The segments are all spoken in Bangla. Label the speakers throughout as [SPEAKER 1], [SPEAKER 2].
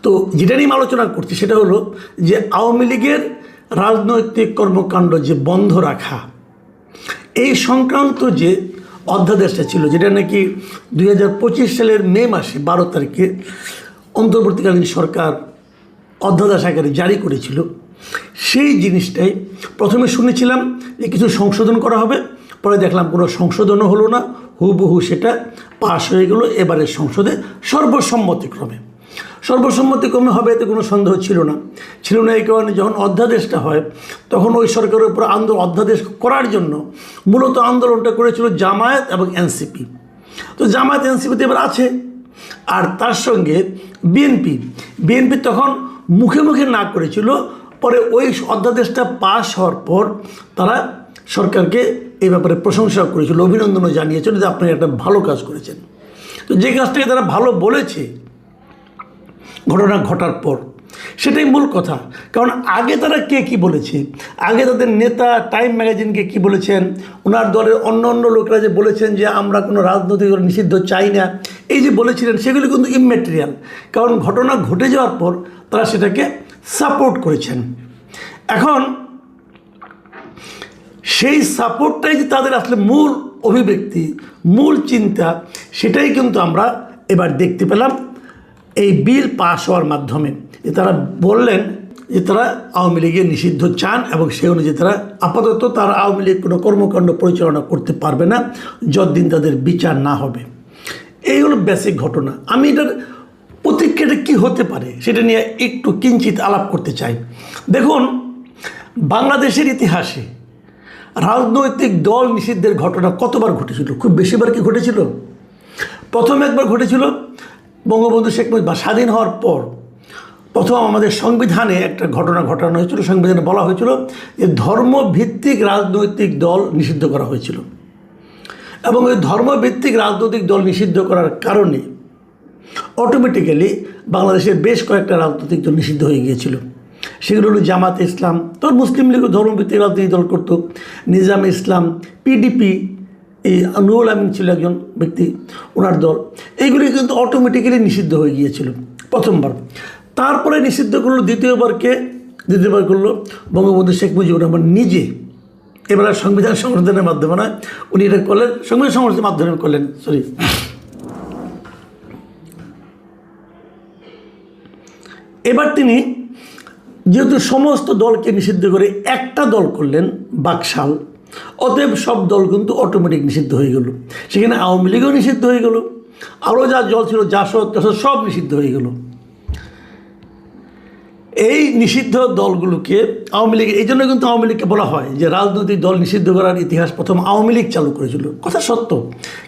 [SPEAKER 1] তো যেটা নিয়ে আলোচনা করছি সেটা হলো যে আওয়ামী লীগের রাজনৈতিক কর্মকাণ্ড যে বন্ধ রাখা, এই সংক্রান্ত যে অধ্যাদেশটা ছিল, যেটা নাকি 2025 সালের মে মাসে 12 তারিখে অন্তর্বর্তীকালীন সরকার অধ্যাদেশ আকারে জারি করেছিল, সেই জিনিসটাই প্রথমে শুনেছিলাম যে কিছু সংশোধন করা হবে, পরে দেখলাম কোনো সংশোধনও হলো না, হুবহু সেটা পাশ হয়ে গেল এবারের সংসদে সর্বসম্মতিক্রমে হবে, এতে কোনো সন্দেহ ছিল না। এই কারণে যখন অধ্যাদেশটা হয় তখন ওই সরকারের উপর অধ্যাদেশ করার জন্য মূলত আন্দোলনটা করেছিল জামায়াত এবং এনসিপি। তো জামায়াত এনসিপিতে এবার আছে, আর তার সঙ্গে বিএনপি তখন মুখে মুখে না করেছিল, পরে ওই অধ্যাদেশটা পাশ হওয়ার পর তারা সরকারকে এই ব্যাপারে প্রশংসা করেছিল, অভিনন্দনও জানিয়েছিল যে আপনারা একটা ভালো কাজ করেছেন। তো যে কাজটাকে তারা ভালো বলেছে ঘটনা ঘটার পর, সেটাই মূল কথা। কারণ আগে তারা কে কী বলেছে, আগে তাদের নেতা টাইম ম্যাগাজিনকে কি বলেছেন, ওনার দলের অন্য লোকরা যে বলেছেন যে আমরা কোনো রাজনৈতিক নিষিদ্ধ চাই না, এই যে বলেছিলেন সেগুলো কিন্তু ইমম্যাটেরিয়াল। কারণ ঘটনা ঘটে যাওয়ার পর তারা সেটাকে সাপোর্ট করেছেন। এখন সেই সাপোর্টটাই যে তাদের আসলে মূল অভিব্যক্তি, মূল চিন্তা, সেটাই কিন্তু আমরা এবার দেখতে পেলাম এই বিল পাশ হওয়ার মাধ্যমে। যে তারা বললেন যে তারা আওয়ামী লীগের নিষিদ্ধ চান এবং সেই অনুযায়ী তারা আপাতত তারা আওয়ামী লীগ কোনো কর্মকাণ্ড পরিচালনা করতে পারবে না যতদিন তাদের বিচার না হবে। এই হলো বেসিক ঘটনা। আমি এটার প্রতিক্রিয়াটা কী হতে পারে সেটা নিয়ে একটু কিঞ্চিত আলাপ করতে চাই। দেখুন, বাংলাদেশের ইতিহাসে রাজনৈতিক দল নিষিদ্ধের ঘটনা কতবার ঘটেছিল? খুব বেশিবার কি ঘটেছিল? প্রথম একবার ঘটেছিল বঙ্গবন্ধু শেখ মুজিব স্বাধীন হওয়ার পর। প্রথম আমাদের সংবিধানে একটা ঘটনা ঘটানো হয়েছিল, সংবিধানে বলা হয়েছিল যে ধর্মভিত্তিক রাজনৈতিক দল নিষিদ্ধ করা হয়েছিল, এবং ওই ধর্মভিত্তিক রাজনৈতিক দল নিষিদ্ধ করার কারণে অটোমেটিক্যালি বাংলাদেশের বেশ কয়েকটা রাজনৈতিক দল নিষিদ্ধ হয়ে গিয়েছিল। সেগুলো হলো জামাতে ইসলাম, তোর মুসলিম লীগও ধর্মভিত্তিক রাজনৈতিক দল করতো, নিজামে ইসলাম, পিডিপি, এই নুরুল আমিন ছিল একজন ব্যক্তি, ওনার দল, এইগুলি কিন্তু অটোমেটিক্যালি নিষিদ্ধ হয়ে গিয়েছিল প্রথমবার। তারপরে নিষিদ্ধ করলো দ্বিতীয়বার করলো বঙ্গবন্ধু শেখ মুজিবুর রহমান নিজে। এবার সংবিধান সংশোধনের মাধ্যমে নয়, উনি এটা করলেন সংবিধান সংশোধনের মাধ্যমে করলেন, এবার তিনি যেহেতু সমস্ত দলকে নিষিদ্ধ করে একটা দল করলেন বাকশাল, অতএব সব দল কিন্তু অটোমেটিক নিষিদ্ধ হয়ে গেল। সেখানে আওয়ামী লীগও নিষিদ্ধ হয়ে গেল, আরও যা দল ছিল জাসদ সব নিষিদ্ধ হয়ে গেল। এই নিষিদ্ধ দলগুলোকে আওয়ামী লীগ, এই জন্য কিন্তু আওয়ামী লীগকে বলা হয় যে রাজনৈতিক দল নিষিদ্ধ করার ইতিহাস প্রথম আওয়ামী লীগ চালু করেছিল। কথা সত্য,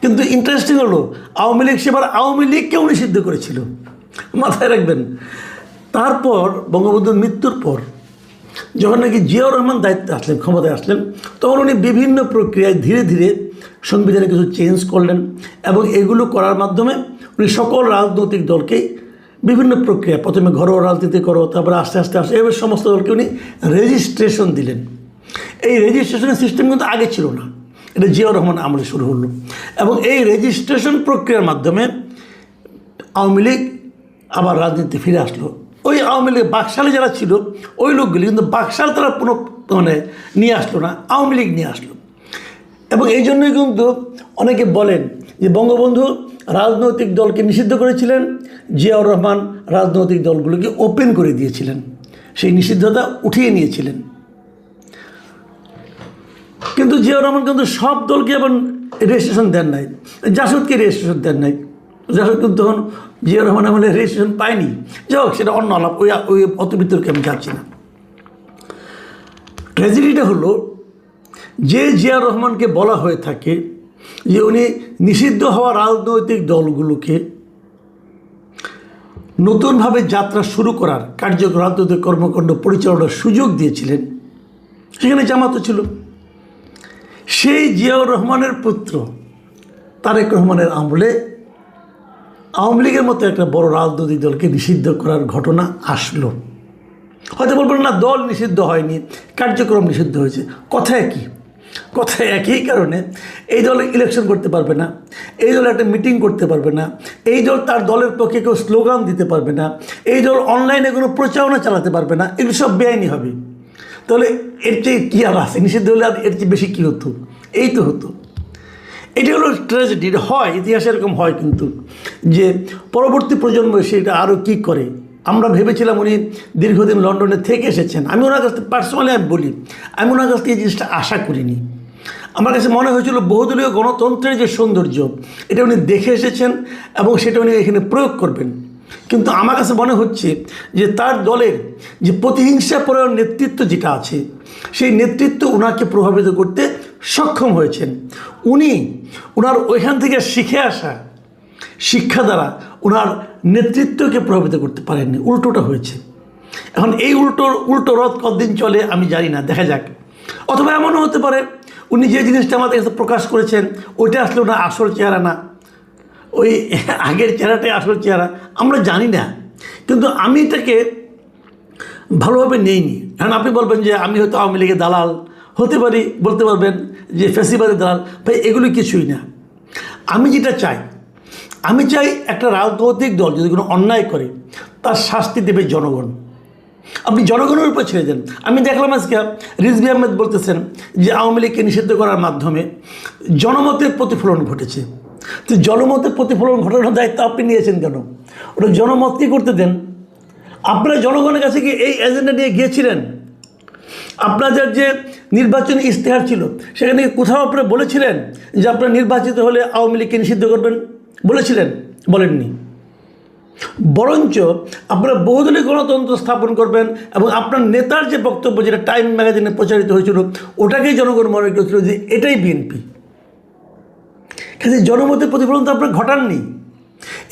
[SPEAKER 1] কিন্তু ইন্টারেস্টিং হলো আওয়ামী লীগ সেবার আওয়ামী লীগকেও নিষিদ্ধ করেছিল, মাথায় রাখবেন। তারপর বঙ্গবন্ধুর মৃত্যুর পর যখন নাকি জিয়াউর রহমান দায়িত্বে আসলেন, ক্ষমতায় আসলেন, তখন উনি বিভিন্ন প্রক্রিয়ায় ধীরে ধীরে সংবিধানে কিছু চেঞ্জ করলেন, এবং এগুলো করার মাধ্যমে উনি সকল রাজনৈতিক দলকেই বিভিন্ন প্রক্রিয়া, প্রথমে ঘরোয়া রাজনীতি করো, তারপরে আস্তে আস্তে এবার সমস্ত দলকে উনি রেজিস্ট্রেশন দিলেন। এই রেজিস্ট্রেশনের সিস্টেম কিন্তু আগে ছিল না, এটা জিয়াউর রহমান আমলে শুরু হলো, এবং এই রেজিস্ট্রেশন প্রক্রিয়ার মাধ্যমে আওয়ামী লীগ আবার রাজনীতি ফিরে আসলো। ওই আওয়ামী লীগ বাকশালে যারা ছিল ওই লোকগুলি কিন্তু বাকশাল তারা নিয়ে আসলো না, আওয়ামী লীগ নিয়ে আসলো। এবং এই জন্যই কিন্তু অনেকে বলেন যে বঙ্গবন্ধু রাজনৈতিক দলকে নিষিদ্ধ করেছিলেন, জিয়াউর রহমান রাজনৈতিক দলগুলোকে ওপেন করে দিয়েছিলেন, সেই নিষিদ্ধতা উঠিয়ে নিয়েছিলেন। কিন্তু জিয়াউর রহমান কিন্তু সব দলকে আবার রেজিস্ট্রেশন দেন নাই, জাসদকে রেজিস্ট্রেশন দেন নাই। জাসদ কিন্তু তখন জিয়াউর রহমান আমলে রেজিস্ট্রেশন পায়নি। যাই হোক, সেটা অন্য আলাপ, ওই অত ভিতরকে আমি যাচ্ছি না। ট্র্যাজেডিটা হলো যে জিয়াউর রহমানকে বলা হয়ে থাকে যে উনি নিষিদ্ধ হওয়া রাজনৈতিক দলগুলোকে নতুনভাবে যাত্রা শুরু করার রাজনৈতিক কর্মকাণ্ড পরিচালনার সুযোগ দিয়েছিলেন, সেখানে জামাতও ছিল। সেই জিয়াউর রহমানের পুত্র তারেক রহমানের আমলে আওয়ামী লীগের মতো একটা বড় রাজনৈতিক দলকে নিষিদ্ধ করার ঘটনা আসলো। হয়তো বলবেন না দল নিষিদ্ধ হয়নি, কার্যক্রম নিষিদ্ধ হয়েছে, কথা একই। কথা একই কারণে এই দল ইলেকশন করতে পারবে না, এই দল একটা মিটিং করতে পারবে না, এই দল তার দলের পক্ষে কেউ স্লোগান দিতে পারবে না, এই দল অনলাইনে কোনো প্রচারণা চালাতে পারবে না, এগুলো সব বেআইনি হবে। তাহলে এর চেয়ে কী আর আছে? নিষিদ্ধ হলে আর এর চেয়ে বেশি কী হতো? এই তো হতো। এটি হলো ট্র্যাজেডি। হয় ইতিহাসে এরকম হয়, কিন্তু যে পরবর্তী প্রজন্ম সেটা আরও কী করে। আমরা ভেবেছিলাম উনি দীর্ঘদিন লন্ডনে থেকে এসেছেন, আমি ওনার কাছ থেকে পার্সোনালি আমি বলি, আমি ওনার কাছ থেকে এই জিনিসটা আশা করিনি। আমার কাছে মনে হয়েছিল বহুদলীয় গণতন্ত্রের যে সৌন্দর্য এটা উনি দেখে এসেছেন এবং সেটা উনি এখানে প্রয়োগ করবেন। কিন্তু আমার কাছে মনে হচ্ছে যে তার দলের যে প্রতিহিংসাপরায়ণ নেতৃত্ব যেটা আছে, সেই নেতৃত্ব ওনাকে প্রভাবিত করতে সক্ষম হয়েছেন। উনি ওনার ওইখান থেকে শিখে আসা শিক্ষা দ্বারা ওনার নেতৃত্বকে প্রভাবিত করতে পারেননি, উল্টোটা হয়েছে। এখন এই উল্টো রথ কতদিন চলে আমি জানি না, দেখা যাক। অথবা এমনও হতে পারে উনি যে জিনিসটা আমাদের কাছে প্রকাশ করেছেন ওইটা আসলে ওনার আসল চেহারা না, ওই আগের চেহারাটাই আসল চেহারা, আমরা জানি না। কিন্তু আমি এটাকে ভালোভাবে নেইনি। কারণ আপনি বলবেন যে আমি হয়তো আওয়ামী লীগের দালাল হতে পারি, বলতে পারবেন যে ফ্যাসিবাদের দালাল, ভাই এগুলি কিছুই না। আমি যেটা চাই, আমি চাই একটা রাজনৈতিক দল যদি কোনো অন্যায় করে তার শাস্তি দেবে জনগণ। আপনি জনগণের উপর ছেড়ে দেন। আমি দেখলাম আজকে রিজভী আহমেদ বলতেছেন যে আওয়ামী লীগকে নিষিদ্ধ করার মাধ্যমে জনমতের প্রতিফলন ঘটেছে। তো জনমতের প্রতিফলন ঘটানোর দায়িত্ব আপনি নিয়েছেন কেন? ওটা জনমতকে করতে দেন। আপনারা জনগণের কাছে কি এই এজেন্ডা নিয়ে গিয়েছিলেন? আপনাদের যে নির্বাচনী ইশতেহার ছিল সেখানে কোথাও আপনারা বলেছিলেন যে আপনারা নির্বাচিত হলে আওয়ামী লীগকে নিষিদ্ধ করবেন? বলেছিলেন? বলেননি। বরঞ্চ আপনারা বহুদলীয় গণতন্ত্র স্থাপন করবেন এবং আপনার নেতার যে বক্তব্য, যেটা টাইম ম্যাগাজিনে প্রচারিত হয়েছিল, ওটাকেই জনগণ মনে করেছিল যে এটাই বিএনপি। কিন্তু জনমতের প্রতিফলন তো আপনারা ঘটাননি।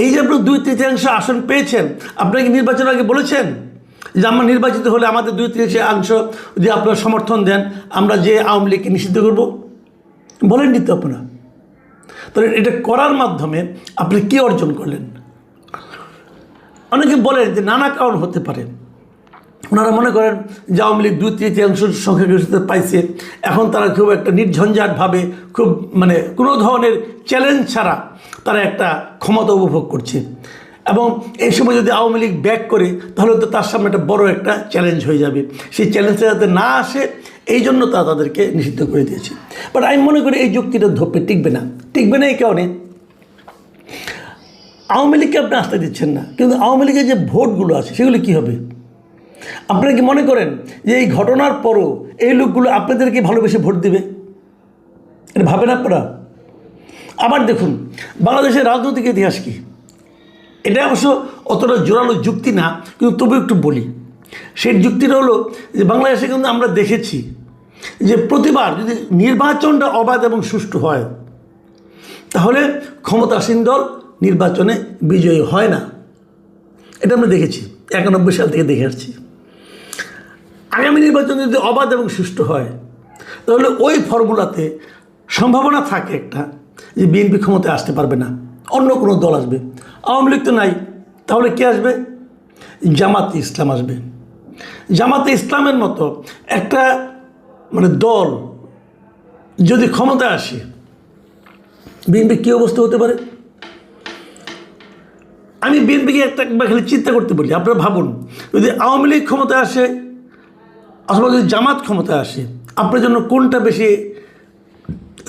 [SPEAKER 1] এই যে আপনার 2/3 আসন পেয়েছেন, আপনাকে নির্বাচন আগে বলেছেন যে আমরা নির্বাচিত হলে আমাদের 2/3 যদি আপনারা সমর্থন দেন আমরা যে আওয়ামী লীগকে নিষিদ্ধ করব? বলেননি তো আপনারা। তাহলে এটা করার মাধ্যমে আপনি কী অর্জন করলেন? অনেকে বলেন যে নানা কারণ হতে পারে। ওনারা মনে করেন যে আওয়ামী লীগ 2/3 সংখ্যাগরিষ্ঠতা পাইছে, এখন তারা খুব একটা নির্ঝঞ্ঝাটভাবে খুব কোনো ধরনের চ্যালেঞ্জ ছাড়া তারা একটা ক্ষমতা উপভোগ করছে, এবং এই সময় যদি আওয়ামী লীগ ব্যাক করে তাহলে তো তার সামনে একটা বড় একটা চ্যালেঞ্জ হয়ে যাবে। সেই চ্যালেঞ্জটা যাতে না আসে এই জন্য তাদেরকে নিষিদ্ধ করে দিয়েছে। বাট আমি মনে করি এই যুক্তিটা ধোপে টিকবে না এই কারণে আওয়ামী লীগকে আপনি আসতে দিচ্ছেন না, কিন্তু আওয়ামী লীগের যে ভোটগুলো আছে সেগুলি কী হবে? আপনারা কি মনে করেন যে এই ঘটনার পরও এই লোকগুলো আপনাদেরকে ভালোবেসে ভোট দিবে? এটা ভাবেন আপনারা? আবার দেখুন বাংলাদেশের রাজনৈতিক ইতিহাস কি, এটা অবশ্য অতটা জোরালো যুক্তি না, কিন্তু তবু একটু বলি। সেই যুক্তিটা হলো যে বাংলাদেশে কিন্তু আমরা দেখেছি যে প্রতিবার যদি নির্বাচনটা অবাধ এবং সুষ্ঠু হয় তাহলে ক্ষমতাসীন দল নির্বাচনে বিজয়ী হয় না। এটা আমরা দেখেছি, 91 সাল থেকে দেখে আসছি। আগামী নির্বাচন যদি অবাধ এবং সুষ্ঠু হয় তাহলে ওই ফর্মুলাতে সম্ভাবনা থাকে একটা যে বিএনপি ক্ষমতায় আসতে পারবে না, অন্য কোনো দল আসবে। আওয়ামী লীগ তো নাই, তাহলে কে আসবে? জামাতে ইসলাম আসবে। জামাতে ইসলামের মতো একটা দল যদি ক্ষমতায় আসে, বিএনপি কী অবস্থা হতে পারে? আমি বিএনপিকে একবার খালি চিন্তা করতে বলি। আপনারা ভাবুন, যদি আওয়ামী লীগ ক্ষমতায় আসে অথবা যদি জামাত ক্ষমতায় আসে, আপনার জন্য কোনটা বেশি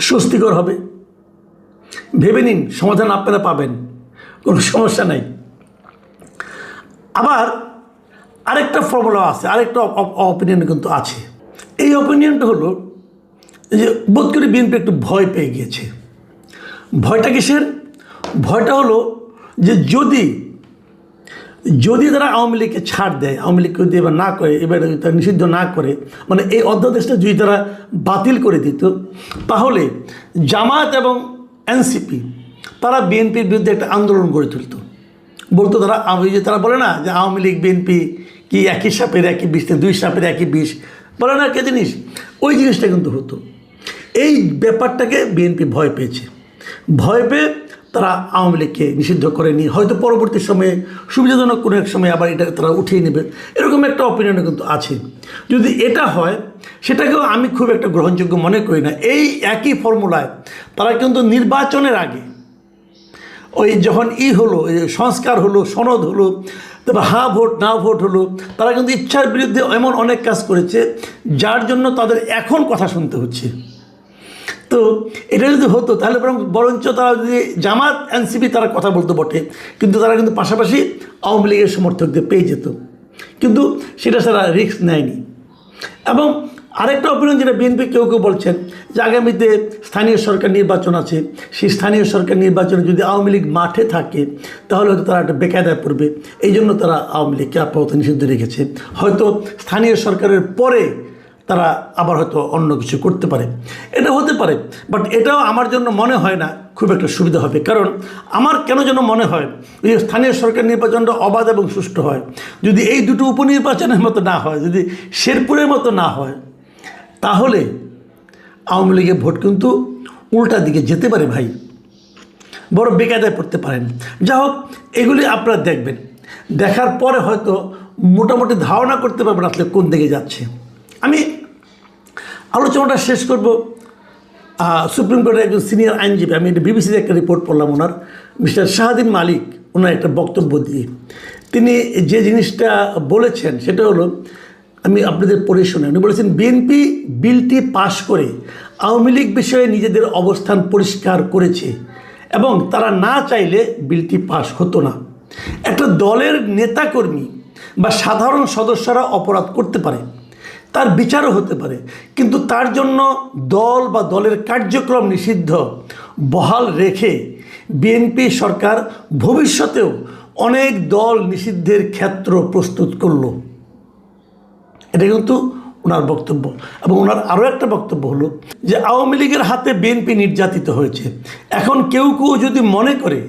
[SPEAKER 1] স্বস্তিকর হবে? ভেবে নিন, সমাধান আপনারা পাবেন, কোনো সমস্যা নাই। আবার আরেকটা ফর্মুলা আছে, আরেকটা অপিনিয়ন কিন্তু আছে। এই অপিনিয়নটা হলো যে বোধ করি বিএনপি একটু ভয় পেয়ে গিয়েছে। ভয়টা কিসের? ভয়টা হলো যে যদি তারা আওয়ামী লীগকে ছাড় দেয়, আওয়ামী লীগকে যদি এবার না করে, এবার তারা নিষিদ্ধ না করে, এই অধ্যাদেশটা যদি তারা বাতিল করে দিত, তাহলে জামাত এবং এনসিপি তারা বিএনপির বিরুদ্ধে একটা আন্দোলন গড়ে তুলত। বলতো তারা বলে না যে আওয়ামী লীগ বিএনপি কি একই সাপের একই বিষ, 2 সাপের একই বিষ, বলে না কে জিনিস? ওই জিনিসটা কিন্তু হতো। এই ব্যাপারটাকে বিএনপি ভয় পেয়েছে। ভয় পেয়ে তারা আওয়ামী লীগকে নিষিদ্ধ করেনি, হয়তো পরবর্তী সময়ে সুবিধাজনক কোনো এক সময় আবার এটা তারা উঠিয়ে নেবে, এরকম একটা অপিনিয়নও কিন্তু আছে। যদি এটা হয় সেটাকেও আমি খুব একটা গ্রহণযোগ্য মনে করি না। এই একই ফর্মুলায় তারা কিন্তু নির্বাচনের আগে ওই যখন হলো সংস্কার হলো, সনদ হলো, তারপর হ্যাঁ ভোট না ভোট হলো, তারা কিন্তু ইচ্ছার বিরুদ্ধে এমন অনেক কাজ করেছে যার জন্য তাদের এখন কথা শুনতে হচ্ছে। তো এটা যদি হতো তাহলে বরঞ্চ তারা যদি জামাত এনসিপি তারা কথা বলতো বটে, কিন্তু তারা কিন্তু পাশাপাশি আওয়ামী লীগের সমর্থকদের পেয়ে যেত, কিন্তু সেটা তারা রিস্ক নেয়নি। এবং আরেকটা অপিনিয়ন যেটা বিএনপি কেউ কেউ বলছেন যে আগামীতে স্থানীয় সরকার নির্বাচন আছে, সেই স্থানীয় সরকার নির্বাচনে যদি আওয়ামী লীগ মাঠে থাকে তাহলে হয়তো তারা একটা বেকায়দায় পড়বে, এই জন্য তারা আওয়ামী লীগকে আপাতত নিষিদ্ধ রেখেছে। হয়তো স্থানীয় সরকারের পরে তারা আবার হয়তো অন্য কিছু করতে পারে, এটা হতে পারে। বাট এটাও আমার জন্য মনে হয় না খুব একটা সুবিধা হবে, কারণ আমার কেন যেন মনে হয় ওই স্থানীয় সরকার নির্বাচনটা অবাধ এবং সুষ্ঠু হয়, যদি এই দুটো উপনির্বাচনের মতো না হয়, যদি শেরপুরের মতো না হয়, তাহলে আওয়ামী লীগের ভোট কিন্তু উল্টা দিকে যেতে পারে ভাই, বড় বেকায়দায় পড়তে পারেন। যা হোক, এগুলি আপনারা দেখবেন, দেখার পরে হয়তো মোটামুটি ধারণা করতে পারবেন আসলে কোন দিকে যাচ্ছে। আমি আলোচনাটা শেষ করব সুপ্রিম কোর্টের একজন সিনিয়র আইনজীবী, আমি বিবিসির একটা রিপোর্ট পড়লাম ওনার, মিস্টার শাহাদিন মালিক, ওনার একটা বক্তব্য দিয়ে তিনি যে জিনিসটা বলেছেন সেটা হলো, আমি আপনাদের পড়ে শুনে, উনি বলেছেন বিএনপি বিলটি পাশ করে আওয়ামী লীগ বিষয়ে নিজেদের অবস্থান পরিষ্কার করেছে এবং তারা না চাইলে বিলটি পাশ হতো না। একটা দলের নেতাকর্মী বা সাধারণ সদস্যরা অপরাধ করতে পারে, তার বিচারও হতে পারে, কিন্তু তার জন্য দল বা দলের কার্যক্রম নিষিদ্ধ বহাল রেখে বিএনপি সরকার ভবিষ্যতেও অনেক দল নিষিদ্ধের ক্ষেত্র প্রস্তুত করলো। এটা কিন্তু ওনার বক্তব্য। এবং ওনার আরও একটা বক্তব্য হলো যে আওয়ামী লীগের হাতে বিএনপি নির্যাতিত হয়েছে, এখন কেউ কেউ যদি মনে করে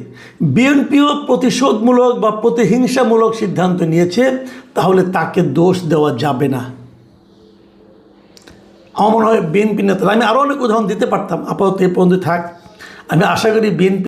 [SPEAKER 1] বিএনপিও প্রতিশোধমূলক বা প্রতিহিংসামূলক সিদ্ধান্ত নিয়েছে, তাহলে তাকে দোষ দেওয়া যাবে না। আমার মনে হয় বিএনপি নেতারা, আমি আরও অনেক উদাহরণ দিতে পারতাম, আপাতত এ পর্যন্ত থাক। আমি আশা করি বিএনপি